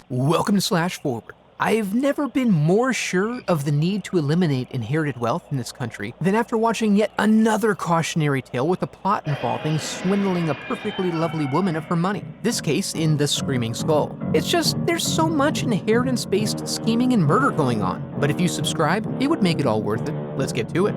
Welcome to Slash Forward. I've never been more sure of the need to eliminate inherited wealth in this country than after watching yet another cautionary tale with a plot involving swindling a perfectly lovely woman of her money. This case in The Screaming Skull. It's just, there's so much inheritance-based scheming and murder going on. But if you subscribe, it would make it all worth it. Let's get to it.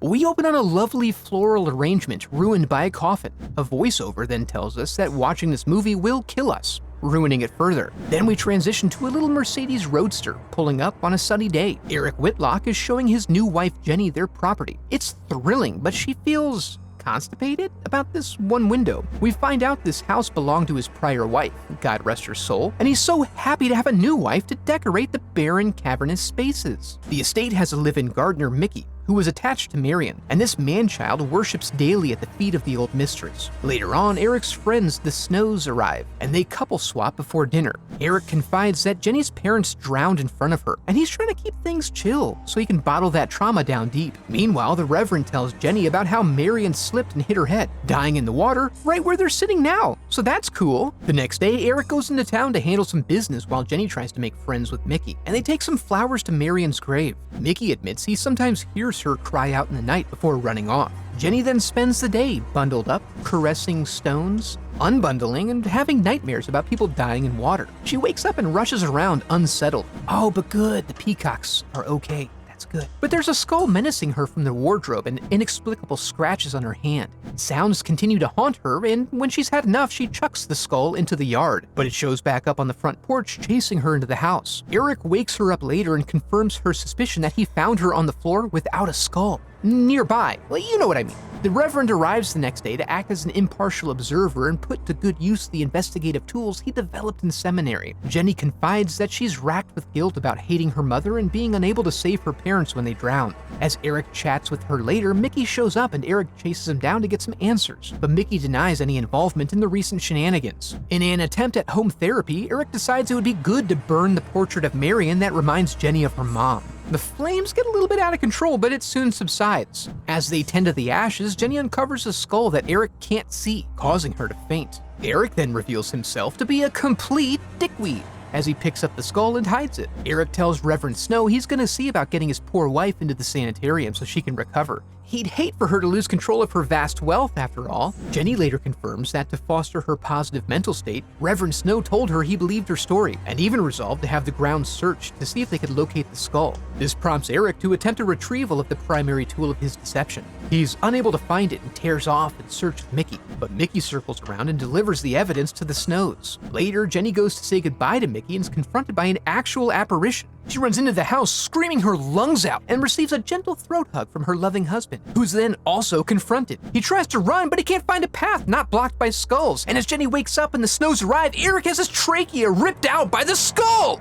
We open on a lovely floral arrangement ruined by a coffin. A voiceover then tells us that watching this movie will kill us, ruining it further. Then we transition to a little Mercedes Roadster pulling up on a sunny day. Eric Whitlock is showing his new wife Jenny their property. It's thrilling, but she feels constipated about this one window. We find out this house belonged to his prior wife, God rest her soul, and he's so happy to have a new wife to decorate the barren, cavernous spaces. The estate has a live-in gardener, Mickey, who was attached to Marion, and this man-child worships daily at the feet of the old mistress. Later on, Eric's friends, the Snows, arrive, and they couple swap before dinner. Eric confides that Jenny's parents drowned in front of her, and he's trying to keep things chill so he can bottle that trauma down deep. Meanwhile, the Reverend tells Jenny about how Marion slipped and hit her head, dying in the water right where they're sitting now, so that's cool. The next day, Eric goes into town to handle some business while Jenny tries to make friends with Mickey, and they take some flowers to Marion's grave. Mickey admits he sometimes hears her cry out in the night before running off. Jenny then spends the day bundled up, caressing stones, unbundling, and having nightmares about people dying in water. She wakes up and rushes around unsettled. Oh, but good, the peacocks are okay. That's good. But there's a skull menacing her from the wardrobe and inexplicable scratches on her hand. Sounds continue to haunt her, and when she's had enough, she chucks the skull into the yard. But it shows back up on the front porch, chasing her into the house. Eric wakes her up later and confirms her suspicion that he found her on the floor without a skull. Nearby. Well, you know what I mean. The Reverend arrives the next day to act as an impartial observer and put to good use the investigative tools he developed in seminary. Jenny confides that she's racked with guilt about hating her mother and being unable to save her parents when they drowned. As Eric chats with her later, Mickey shows up and Eric chases him down to get some answers, but Mickey denies any involvement in the recent shenanigans. In an attempt at home therapy, Eric decides it would be good to burn the portrait of Marion that reminds Jenny of her mom. The flames get a little bit out of control, but it soon subsides. As they tend to the ashes, Jenny uncovers a skull that Eric can't see, causing her to faint. Eric then reveals himself to be a complete dickweed as he picks up the skull and hides it. Eric tells Reverend Snow he's gonna see about getting his poor wife into the sanitarium so she can recover. He'd hate for her to lose control of her vast wealth after all. Jenny later confirms that to foster her positive mental state, Reverend Snow told her he believed her story, and even resolved to have the grounds searched to see if they could locate the skull. This prompts Eric to attempt a retrieval of the primary tool of his deception. He's unable to find it and tears off in search of Mickey, but Mickey circles around and delivers the evidence to the Snows. Later, Jenny goes to say goodbye to Mickey and is confronted by an actual apparition. She runs into the house screaming her lungs out and receives a gentle throat hug from her loving husband, who's then also confronted. He tries to run, but he can't find a path not blocked by skulls. And as Jenny wakes up and the Snows arrive, Eric has his trachea ripped out by the skull!